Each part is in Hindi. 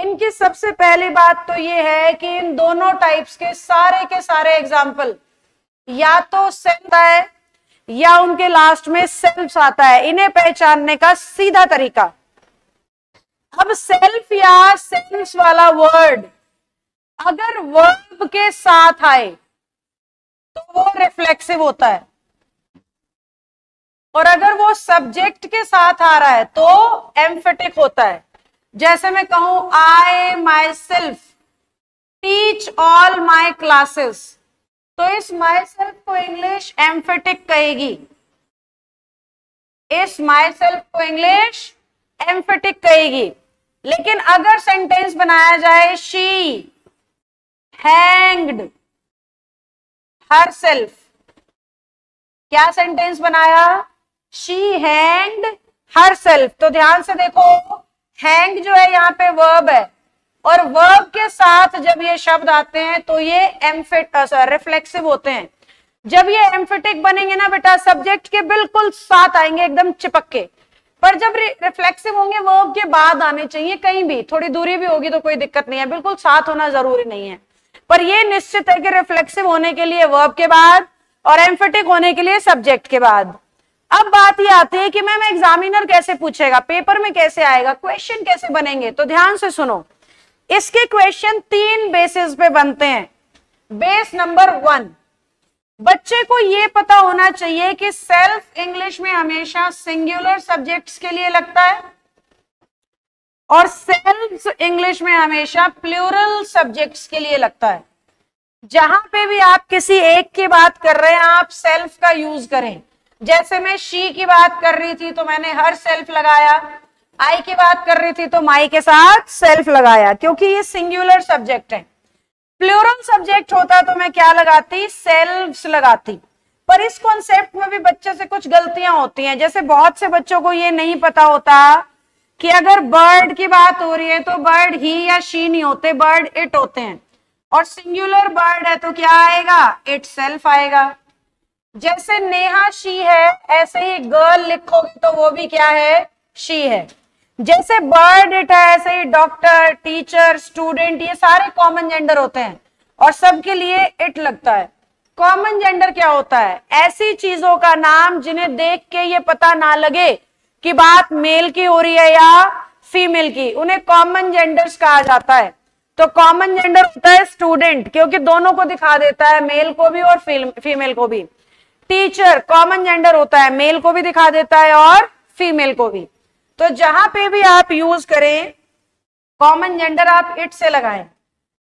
इनकी सबसे पहली बात तो ये है कि इन दोनों टाइप्स के सारे एग्जाम्पल या तो सेल्फ है या उनके लास्ट में सेल्फ आता है। इन्हें पहचानने का सीधा तरीका, अब सेल्फ या सेल्फ वाला वर्ड अगर वर्ब के साथ आए तो वो रिफ्लेक्सिव होता है, और अगर वो सब्जेक्ट के साथ आ रहा है तो एम्फेटिक होता है। जैसे मैं कहूं I myself teach all my classes, तो इस माई सेल्फ को इंग्लिश एम्फेटिक कहेगी, इस माई सेल्फ को इंग्लिश एम्फेटिक कहेगी। लेकिन अगर सेंटेंस बनाया जाए शी हैंग्ड हर सेल्फ, क्या सेंटेंस बनाया, शी हैंग्ड हर सेल्फ, तो ध्यान से देखो हैंग जो है यहाँ पे वर्ब है, और वर्ब के साथ जब ये शब्द आते हैं तो ये रिफ्लेक्सिव होते हैं। जब ये एम्फेटिक बनेंगे ना बेटा, सब्जेक्ट के बिल्कुल साथ आएंगे एकदम चिपक के, पर जब रिफ्लेक्सिव होंगे वर्ब के बाद आने चाहिए, कहीं भी थोड़ी दूरी भी होगी तो कोई दिक्कत नहीं है, बिल्कुल साथ होना जरूरी नहीं है, पर ये निश्चित है कि रिफ्लेक्सिव होने के लिए वर्ब के बाद और एम्फेटिक होने के लिए सब्जेक्ट के बाद। अब बात ये आती है कि मैम एग्जामिनर कैसे पूछेगा, पेपर में कैसे आएगा, क्वेश्चन कैसे बनेंगे, तो ध्यान से सुनो। इसके क्वेश्चन 3 बेसिस पे बनते हैं। बेस नंबर 1, बच्चे को ये पता होना चाहिए कि सेल्फ इंग्लिश में हमेशा सिंगुलर सब्जेक्ट्स के लिए लगता है और सेल्फ इंग्लिश में हमेशा प्लूरल सब्जेक्ट्स के लिए लगता है। जहां पे भी आप किसी एक की बात कर रहे हैं आप सेल्फ का यूज करें। जैसे मैं शी की बात कर रही थी तो मैंने हर सेल्फ लगाया, आई की बात कर रही थी तो माई के साथ सेल्फ लगाया, क्योंकि ये सिंगुलर सब्जेक्ट है। प्लूरल सब्जेक्ट होता तो मैं क्या लगाती, सेल्फ्स लगाती। पर इस कॉन्सेप्ट में भी बच्चे से कुछ गलतियां होती हैं। जैसे बहुत से बच्चों को ये नहीं पता होता कि अगर बर्ड की बात हो रही है तो बर्ड ही या शी नहीं होते, बर्ड इट होते हैं, और सिंगुलर बर्ड है तो क्या आएगा, इट सेल्फ आएगा। जैसे नेहा शी है, ऐसे ही गर्ल लिखोगे तो वो भी क्या है, शी है। जैसे बर्ड इट है, ऐसे ही डॉक्टर, टीचर, स्टूडेंट, ये सारे कॉमन जेंडर होते हैं और सबके लिए इट लगता है। कॉमन जेंडर क्या होता है, ऐसी चीजों का नाम जिन्हें देख के ये पता ना लगे कि बात मेल की हो रही है या फीमेल की, उन्हें कॉमन जेंडर्स कहा जाता है। तो कॉमन जेंडर होता है स्टूडेंट, क्योंकि दोनों को दिखा देता है, मेल को भी और फीमेल को भी। टीचर कॉमन जेंडर होता है, मेल को भी दिखा देता है और फीमेल को भी। तो जहां पे भी आप यूज करें कॉमन जेंडर आप इट से लगाएं।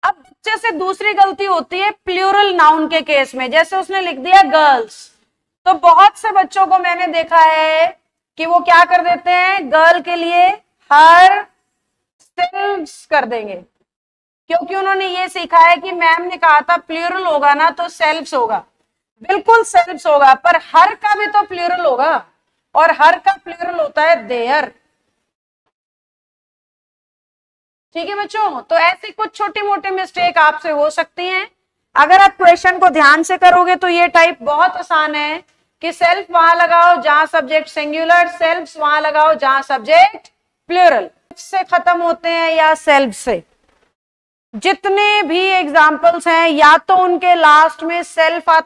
अब बच्चे से दूसरी गलती होती है प्लूरल नाउन के केस में। जैसे उसने लिख दिया गर्ल्स, तो बहुत से बच्चों को मैंने देखा है कि वो क्या कर देते हैं, गर्ल के लिए हर सेल्फ्स कर देंगे, क्योंकि उन्होंने ये सीखा है कि मैम ने कहा था प्लूरल होगा ना तो सेल्फ्स होगा। बिल्कुल सेल्फ्स होगा, पर हर का भी तो प्लूरल होगा, और हर का प्लूरल होता है देयर। ठीक है बच्चों, तो ऐसी कुछ छोटी मोटी मिस्टेक आपसे हो सकती हैं। अगर आप क्वेश्चन को ध्यान से करोगे तो ये टाइप बहुत आसान है कि सेल्फ वहां लगाओ जहां सब्जेक्ट सिंगुलर, सेल्फ्स वहां लगाओ जहां सब्जेक्ट प्लूरल। से खत्म होते हैं या सेल्फ से, जितने भी एग्जाम्पल्स हैं या तो उनके लास्ट में सेल्फ आता